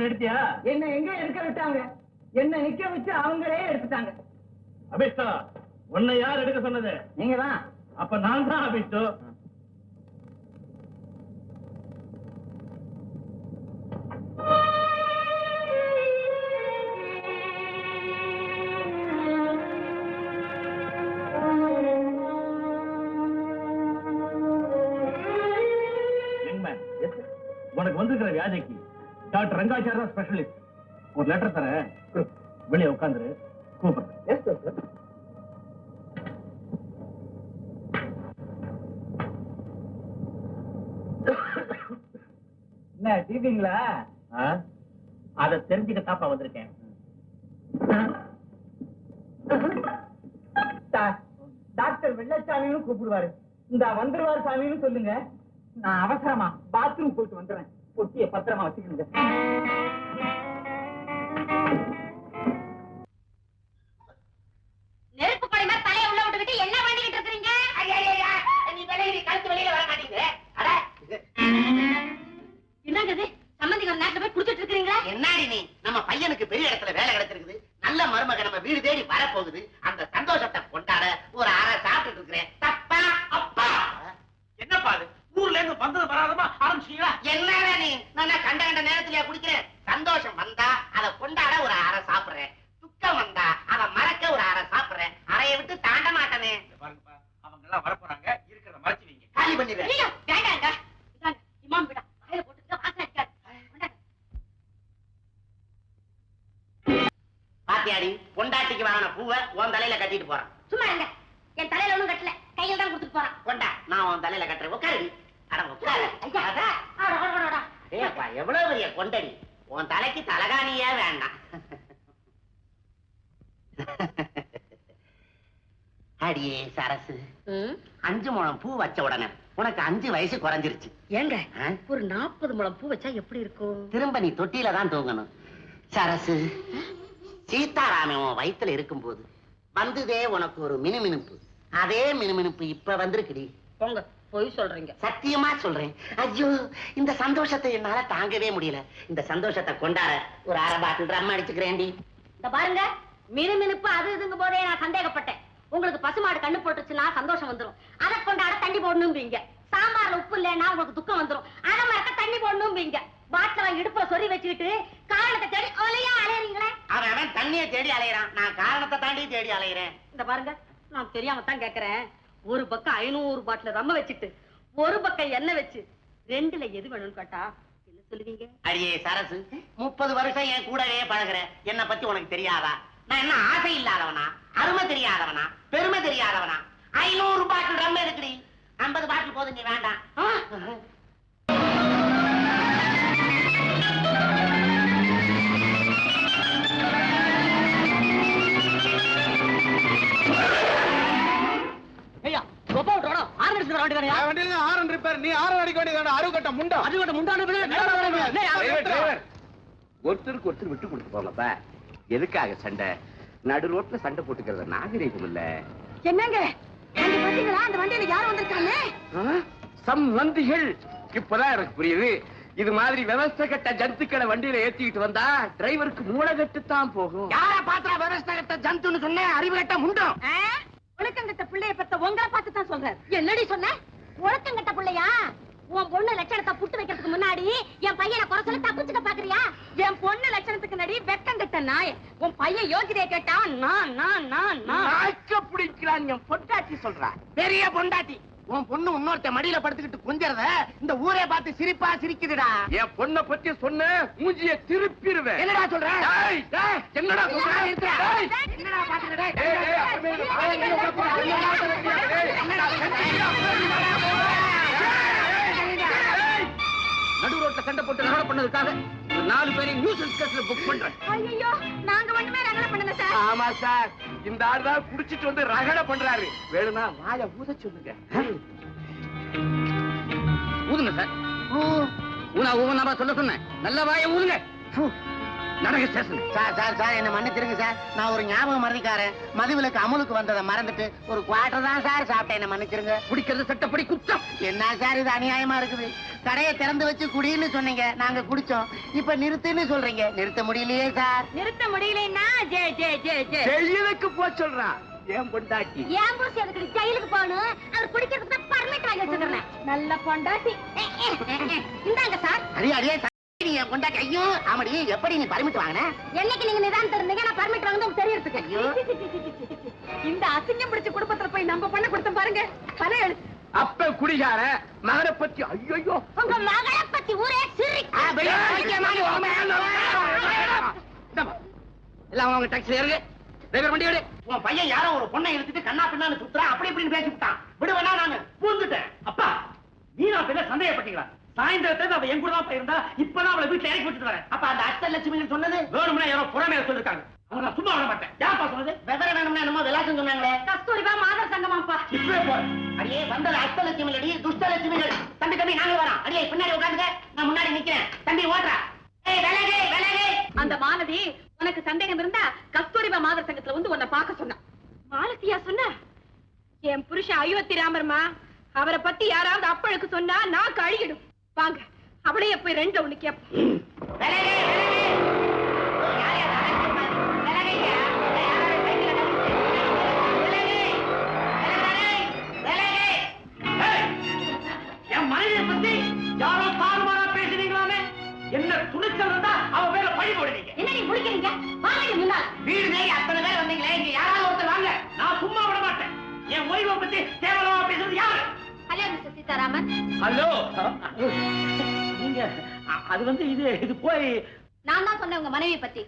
எடுக்கணும்னு எடுத்தியா? என்ன எங்க எடுக்க விட்டாங்க? என்ன நிக்க வச்சு அவங்களே எடுத்துட்டாங்க. அபிஷ்டா, உன்னை யார் எடுக்க சொன்னது? நீங்க தான். அப்ப நான் தான் அபிஷ்டு. உனக்கு வந்திருக்கிற வியாதிக்கு டாக்டர் ரங்காச்சாரா ஸ்பெஷலிஸ்ட். ஒரு லெட்டர் தரேன், வெளியே உட்காந்துரு, கூப்பிடுறேன். என்ன டிவிங்களா? அதை தெரிஞ்சுக்க தாப்பா வந்திருக்கேன். டாக்டர் வெள்ளச்சாமின்னு கூப்பிடுவாரு. இந்த வந்துருவார் சாமின்னு சொல்லுங்க. நான் அவசரமா பாத்ரூம் போயிட்டு வந்துடுறேன். பொட்டிய பத்திரமா வச்சுக்கணுங்க. நெருப்பு படைமா தலையை உள்ள விட்டுக்கிட்டு என்ன பண்ணிக்கிட்டு இருக்கீங்க? நீ வெளியே கழுத்து வெளியில வர மாட்டீங்க. என்னங்க இது? சம்பந்திகர் நாட்டுல போய் குடிச்சிட்டு இருக்கீங்களா? என்னாடி நீ? நம்ம பையனுக்கு பெரிய இடத்துல வேலை கிடைச்சிருக்குது. நல்ல மருமக நம்ம வீடு தேடி வரப்போகுது. அந்த சந்தோஷத்தை கொண்டாட ஒரு அரை சாப்பிட்டு இருக்கிறேன். தப்பா? அப்பா என்னப்பா அது? ஊர்ல இருந்து வந்தது வராதமா ஆரம்பிச்சீங்களா? என்னடா நீ? நான் கண்ட கண்ட நேரத்திலேயே குடிக்கிறேன். சந்தோஷம் வந்தா அதை கொண்டாட ஒரு அரை சாப்பிடுறேன். துக்கம் வந்தா அதை மறக்க ஒரு அரை சாப்பிடுறேன். அறையை விட்டு தாண்ட மாட்டேனே. பாருங்கப்பா, அவங்க எல்லாம் வரப்போறாங்க, இருக்கிறத மறைச்சு வைங்க. காலி பண்ணிடுறேன். வேண்டாங்க. இமாம் விடா வாயில போட்டுக்க, வாசனை அடிக்காது. பாத்தியாடி, பொண்டாட்டிக்கு வாங்கின பூவை உன் தலையில கட்டிட்டு போறான். சும்மா இருங்க. என் தலையில ஒண்ணும் கட்டல, கையில தான் கொடுத்துட்டு போறான். கொண்டா, நான் உன் தலையில கட்டுறேன். உட்காரு. அட உட்காரு. ஏப்பா, எவ்வளவு பெரிய கொண்டடி. உன் தலைக்கு தலகாணியே வேண்டாம். அடியே சரசு, 5 முழம் பூ வச்ச உடனே உனக்கு 5 வயசு குறைஞ்சிருச்சு. ஏங்க ஒரு 40 முழம் பூ வச்சா எப்படி இருக்கும்? திரும்ப நீ தொட்டியில தான் தூங்கணும். சரசு, சீதாராமன் உன் வயித்துல இருக்கும் போது வந்ததே உனக்கு ஒரு மினுமினுப்பு. அதே மினுமினுப்பு இப்ப வந்திருக்குடி. போங்க, பொய் சொல்றீங்க. சத்தியமா சொல்றேன். ஐயோ, இந்த சந்தோஷத்தை என்னால தாங்கவே முடியல. இந்த சந்தோஷத்தை கொண்டாட ஒரு அரை பாட்டில் ரம் அடிச்சுக்கிறேன்டி. இந்த பாருங்க, மினுமினுப்பு அது இதுங்க போதே நான் சந்தேகப்பட்டேன். உங்களுக்கு பசுமாடு கண்ணு போட்டுச்சுன்னா சந்தோஷம் வந்துடும். அதை கொண்டாட தண்ணி போடணும்பீங்க. சாம்பார்ல உப்பு இல்லைன்னா உங்களுக்கு துக்கம் வந்துடும். அதை மறக்க தண்ணி போடணும்பீங்க. பாட்டில இடுப்புல சொறி வச்சுக்கிட்டு காரணத்தை தேடி அலையா அலையறீங்களே. அவன் தண்ணியை தேடி அலையறான், நான் காரணத்தை தாண்டி தேடி அலையறேன். இந்த பாருங்க, நான் தெரியாம தான் கேக்குறேன். ஒரு பக்கம் 500 பாட்டில ரம்ம வச்சுட்டு ஒரு பக்கம் எண்ணெய் வச்சு 2ல எது வேணும்னு கேட்டா என்ன சொல்லுவீங்க? அடியே சரசு, 30 வருஷம் என் கூடவே பழகுற. என்ன பத்தி உனக்கு தெரியாதா? நான் என்ன ஆசை இல்லாதவனா, அருமை தெரியாதவனா, பெருமை தெரியாதவனா? 500 பாட்டில் ரம் இருக்குடி. 50 பாட்டில் போதும், நீ வேண்டாம். ஒருத்தருக்கு ஒருத்தர் விட்டு கொடுத்து போங்கப்பா. எதுக்காக சண்டை? நடு ரோட்ல சண்டை போட்டுக்கிறத நாகரீகம் இல்ல. என்னங்க பாத்தீங்களா, அந்த வண்டியில யார் வந்திருக்காங்க? சம் வந்திகள். இப்பதான் எனக்கு புரியுது. இது மாதிரி விவசாய கட்ட ஜந்துக்களை வண்டியில ஏத்திக்கிட்டு வந்தா டிரைவருக்கு மூளை கட்டுத்தான் போகும். யார பாத்திரா விவசாய கட்ட ஜந்துன்னு சொன்ன? அறிவு கட்ட முண்டம். ஒழுக்கங்கட்ட பிள்ளைய பெத்த உங்களை பார்த்து தான் சொல்றேன். என்னடி சொன்ன? ஒழுக்கங்கட்ட பிள்ளையா? உன் பொண்ணு லட்சணத்தை புட்டு வைக்கிறதுக்கு முன்னாடி என் பையனை குறை சொல்லி தப்பிச்சுக்க பாக்குறியா? என் பொண்ணு லட்சணத்துக்கு நடி வெக்கங்கட்ட நாய். உன் பையன் யோகிதைய கேட்டா நாய்க்க பிடிக்கிறான். என் பொண்டாட்டி சொல்றா, பெரிய பொண்டாட்டி. உன் பொண்ணு இன்னொருத்த மடியில படுத்துக்கிட்டு கொஞ்சறத இந்த ஊரே பார்த்து சிரிப்பா சிரிக்குதுடா. என் பொண்ணை பத்தி சொன்ன மூஞ்சிய திருப்பிடுவேன். என்னடா சொல்ற? என்னடா சொல்ற? என்னடா பாத்துக்கிட்ட? நடு ரோட்ல சண்டை போட்டு ரகலை பண்ணதுக்காக 4 பேரையும் நியூசன்ஸ் கேஸ்ல புக் பண்றேன். ஐயோ, நாங்க ஒண்ணுமே ரகலை பண்ணல சார். ஆமா சார், இந்த ஆள் தான் குடிச்சிட்டு வந்து ரகலை பண்றாரு. வேணும்னா வாய ஊத சொல்லுங்க. ஊதுங்க சார். ஊனா ஊனா சொல்ல சொன்னேன். நல்ல வாய ஊதுங்க. நடக்க ஸ்டேஷன். சார் என்ன மன்னிச்சிருங்க சார். நான் ஒரு ஞாபகம் மறதிக்காரன். மதுவிலக்கு அமலுக்கு வந்ததை மறந்துட்டு ஒரு குவார்டர் தான் சார் சாப்பிட்டேன். என்ன மன்னிச்சிருங்க. குடிக்கிறது சட்டப்படி குற்றம். என்ன சார் இது அநியாயமா இருக்குது? கடையை திறந்து வச்சு குடின்னு சொன்னீங்க, நாங்க குடிச்சோம். இப்ப நிறுத்துன்னு சொல்றீங்க, நிறுத்த முடியலையே சார். நிறுத்த முடியலன்னா ஜெயிலுக்கு போ சொல்றான். ஏன் பொண்டாட்டி? ஏன் போஸ் அதுக்கு ஜெயிலுக்கு போகணும்? அவர் குடிக்கிறதுக்கு தான் பர்மிட் வாங்கி வச்சிருக்கேன். நல்ல பொண்டாட்டி. இந்தாங்க சார். அடியே நீ என் பொண்டாட்டி. ஐயோ ஆமாடி, எப்படி நீ பர்மிட் வாங்கின? என்னைக்கு நீங்க நிதானத்துல இருந்தீங்க நான் பர்மிட் வாங்குறது உங்களுக்கு தெரியறதுக்கு. ஐயோ இந்த அசிங்கம் பிடிச்ச குடும்பத்துல போய் நம்ம பண்ண கொடுத்த பாருங்க. பல எழுத்து அப்ப குடிகார மகனை பத்தி ஐயோ உங்க மகளை பத்தி ஊரே சிரி. எல்லாம் அவங்க டாக்ஸி ஏறுங்க. டிரைவர் வண்டி எடு. உன் பையன் யாரோ ஒரு பொண்ணை எடுத்துட்டு கண்ணா பின்னான்னு சுத்துறான், அப்படி இப்படின்னு பேசி விட்டான். விடுவேனா நானு பூந்துட்டேன். அப்பா நீ நான் பின்ன சந்தேகப்பட்டீங்களா? சாயந்தரத்துல அவ என் கூட தான் போயிருந்தா, இப்பதான் அவளை வீட்டுல இறக்கி விட்டுட்டு வரேன். அப்ப அந்த அஷ்டலட்சுமி சொன்னது வேணும்னா யாரோ புறமே சொல்லிருக்காங்க. அவங்க நான் சும்மா விட மாட்டேன். யாருப்பா சொன்னது? விவரம் வேணும்னா என்னமோ விலாசம் சொன்னாங்களே. கஸ்தூரிபா மாதர் சங்கமாப்பா. இப்பவே போறேன். அடியே வந்தது அஷ்டலட்சுமி அடி, துஷ்டலட்சுமிகள். தம்பி நாங்க வரோம். அடியே பின்னாடி உட்காந்துக்க, நான் முன்னாடி நிக்கிறேன். தம்பி ஓட்டுறா. விலகே. அந்த மாலதி உனக்கு சந்தேகம் இருந்தா கஸ்தூரிபா மாதர் சங்கத்துல வந்து உன்னை பார்க்க சொன்னா. மாலதியா சொன்னா? என் புருஷன் அயோத்தி ராமர்மா, அவரை பத்தி யாராவது அப்பழுக்கு சொன்னா நான் கழுகிடும். வாங்க அவளையே போய் ரெண்டுல ஒண்ணு கேப்போம். என் மனைவியை பத்தி யாரோ தாறுமாறா பேசுறீங்களாமே. என்ன துணிச்சல் இருந்தா அவ மேல பழி போடுவீங்க. என்ன நீ முடிக்கிறீங்க? வாங்க முன்னாள். வீடு தேடி அத்தனை பேர் வந்தீங்களே, இங்க யாராவது ஒருத்தர் வாங்க. நான் சும்மா விட மாட்டேன். என் ஓய்வை பத்தி தேவலமா பேசுறது யாரு? Hello mister Sitharaman. ஹலோ நீங்க அது வந்து இது போய் நான் தான் சொன்னேன் உங்க மனைவி பத்தி.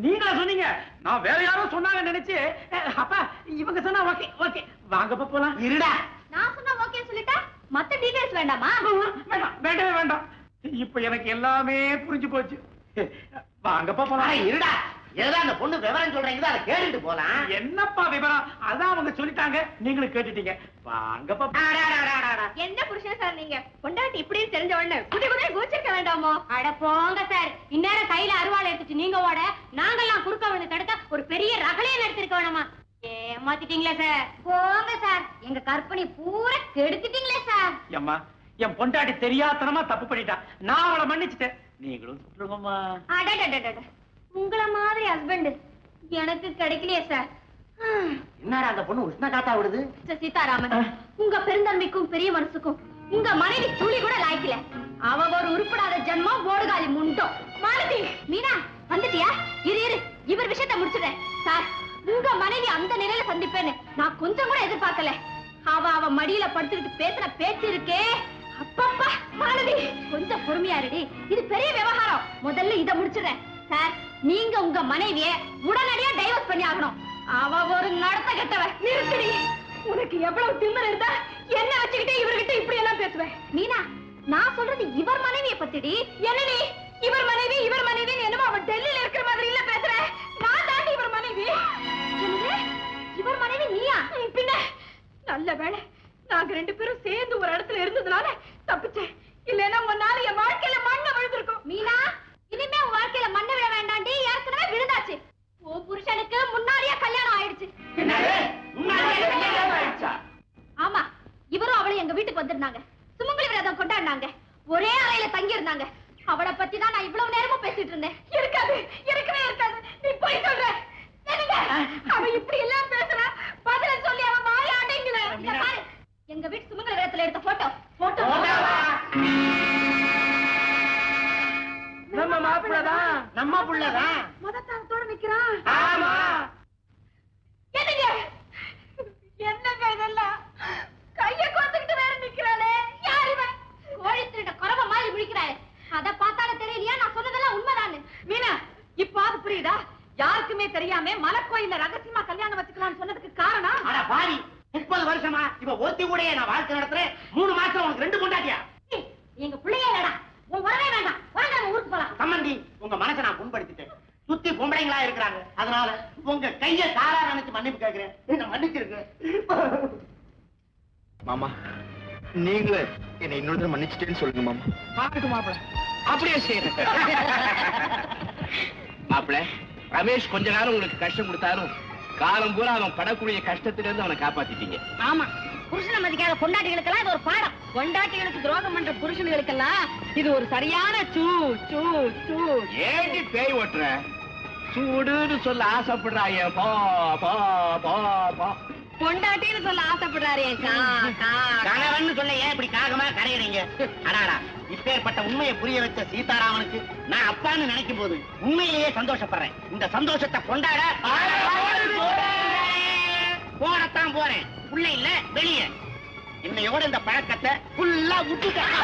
நீங்களா சொன்னீங்க? நான் வேற யாரோ சொன்னாங்க நினைச்சு. அப்பா இவங்க சொன்னா ஓகே வாங்கப்பா போலாம். இருடா. நான் சொன்னா ஓகே சொல்லிட்டா மத்த டீடைல்ஸ் வேண்டாமா? வேண்டவே வேண்டாம். இப்ப எனக்கு எல்லாமே புரிஞ்சு போச்சு. வாங்கப்பா போலாம். இருடா. ஏதோ அந்த பொண்ணு விவரம் சொல்றீங்க, அதை கேட்டுட்டு போலாம். என்னப்பா விவரம்? அதான் அவங்க சொல்லிட்டாங்க, நீங்களும் கேட்டுட்டீங்க. வாங்கப்பா. என்ன புருஷன் சார் நீங்க? பொண்டாட்டி இப்படின்னு தெரிஞ்ச உடனே குதிரை கூச்சிருக்க வேண்டாமோ? அட போங்க சார். இந்நேரம் கையில அருவாள் எடுத்துட்டு நீங்க ஓட, நாங்கெல்லாம் குறுக்க வந்து தடுக்க ஒரு பெரிய ரகளையை நடத்திருக்க வேணாமா? ஏமாத்திட்டீங்களே சார். போங்க சார், எங்க கற்பனை பூரா கெடுத்துட்டீங்களே சார். அம்மா என் பொண்டாட்டி தெரியாதனமா தப்பு பண்ணிட்டா. நான் அவளை மன்னிச்சுட்டேன். நீங்களும் சொல்லுங்கம்மா. அடடடடட, உங்கள மாதிரி ஹஸ்பண்ட் எனக்கு கிடைக்கலையே சார். என்னடா அந்த பொண்ணு உஷ்ண காத்தா விடுது? மிஸ்டர் சீதாராமன், உங்க பெருந்தன்மைக்கும் பெரிய மனசுக்கும் உங்க மனைவி துளி கூட லாய்க்கல. அவ ஒரு உருப்படாத ஜென்மம், ஓடுகாலி முண்டோம். மாலதி, மீனா வந்துட்டியா? இரு இவர் விஷயத்தை முடிச்சுட்டேன் சார். உங்க மனைவி அந்த நிலையில சந்திப்பேன்னு நான் கொஞ்சம் கூட எதிர்பார்க்கல. அவ மடியில படுத்துக்கிட்டு பேசுற பேச்சு இருக்கே, அப்பப்பா. மாலதி கொஞ்சம் பொறுமையா இருடி, இது பெரிய விவகாரம். முதல்ல இதை முடிச்சுறேன் சார். நீங்க உங்க மனைவிய உடனடியா டைவர்ஸ் பண்ணி ஆகணும். அவ ஒரு நடத்த கெட்டவ. நிறுத்தடி. உனக்கு எவ்வளவு திமிரு இருந்தா என்ன வச்சுக்கிட்டே இவர்கிட்ட இப்படி எல்லாம் பேசுவேன்? மீனா, நான் சொல்றது இவர் மனைவியை பத்திடி. என்னடி இவர் மனைவி என்னமோ அவன் டெல்லியில இருக்கிற மாதிரி இல்ல பேசுற. நான் தாண்டி இவர் மனைவி. இவர் மனைவி நீயா? பின்ன நல்ல வேளை நாங்க ரெண்டு பேரும் சேர்ந்து ஒரு இடத்துல இருந்ததுனால தப்பிச்சேன். இல்லன்னா உன்னால என் வாழ்க்கையில மண்ணை விழுந்திருக்கும். மீனா, இனிமே உன் வாழ்க்கையில மண்ணை விழ வேண்டாண்டி, ஏற்கனவே விழுந்தாச்சு. உன் புருஷனுக்கு முன்னாடியே கல்யாணம் ஆயிடுச்சு. ஆமா, இவரும் அவளும் எங்க வீட்டுக்கு வந்திருந்தாங்க. சுமங்கலி விரதம் கொண்டாடினாங்க. ஒரே அறையில தங்கி இருந்தாங்க. அவளை பத்தி தான் நான் இவ்வளவு நேரமும் பேசிட்டு இருந்தேன். இருக்கவே இருக்காது. நீ போய் சொல்ற. அவ இப்படி எல்லாம் பேசுறா, பதில சொல்லி அவன் வாய அடைங்கல. எங்க வீட்டு சுமங்கலி விரதத்துல எடுத்த போட்டோ நம்ம மாப்பிள்ளதான். நம்ம புள்ளதான். மதத்தானத்தோட நிக்கிறான். ஆமா. என்னங்க இதெல்லாம்? கைய கோத்துக்கிட்டு வேற நிக்கிறாளே. யார் இவன்? கோழி திருட குறவ மாதிரி விழிக்கிறாளே. அத பார்த்தாலே தெரியலையா நான் சொன்னதெல்லாம் உண்மைதானே? மீனா, இப்பாது புரியுதா? யாருக்குமே தெரியாம மலக்கோயில்ல ரகசியமா கல்யாணம் வச்சுக்கலாம்னு சொன்னதுக்கு காரணம்? அட பாவி, 30 வருஷமா இவ ஒருத்தி கூடயே நான் வாழ்க்கை நடத்துறேன். 3 மாசம் உனக்கு 2 பொண்டாட்டியா? எங்க பிள்ளையே இல்லடா. உன் வரவே வேண்டாம். வாங்க நம்ம ஊருக்கு போலாம். சம்மந்தி, உங்க மனசை நான் புண்படுத்திட்டேன். சுத்தி பொம்பளைங்களா இருக்கிறாங்க. அதனால உங்க கைய காலா நினைச்சு மன்னிப்பு கேட்கிறேன். என்ன மன்னிச்சிருங்க. மாமா, நீங்களே என்னை இன்னொரு மன்னிச்சிட்டேன்னு சொல்லுங்க மாமா. மாப்பிள்ள அப்படியே செய்யறேன். மாப்பிள்ள ரமேஷ் கொஞ்ச காலம் உங்களுக்கு கஷ்டம் கொடுத்தாலும் காலம் பூரா அவன் படக்கூடிய கஷ்டத்திலிருந்து அவனை காப்பாத்திட்டீங்க. ஆமா, புருஷனை மதிக்காத பொண்டாட்டிகளுக்கெல்லாம் இது ஒரு பாடம். பொண்டாட்டிகளுக்கு துரோகம் பண்ற புருஷனுங்களுக்கெல்லாம் இது ஒரு சரியான சூ சூ சூ. ஏண்டி பேய் ஓட்டுற? சூடுன்னு சொல்ல ஆசைப்படுறாய போ போ போ போ. பொண்டாட்டின்னு சொல்ல ஆசைப்படுறாரு என் கா கா. கணவன் சொல்ல ஏன் இப்படி காகமா கரையறீங்க? அடாடா, இப்பேற்பட்ட உண்மையை புரிய வச்ச சீதாராமனுக்கு நான் அப்பான்னு நினைக்கும் போது உண்மையிலேயே சந்தோஷப்படுறேன். இந்த சந்தோஷத்தை கொண்டாட போறத்தான் போறேன். உள்ள இல்ல வெளியே. இன்னையோட இந்த பழக்கத்தை ஃபுல்லா விட்டுட்டேன்.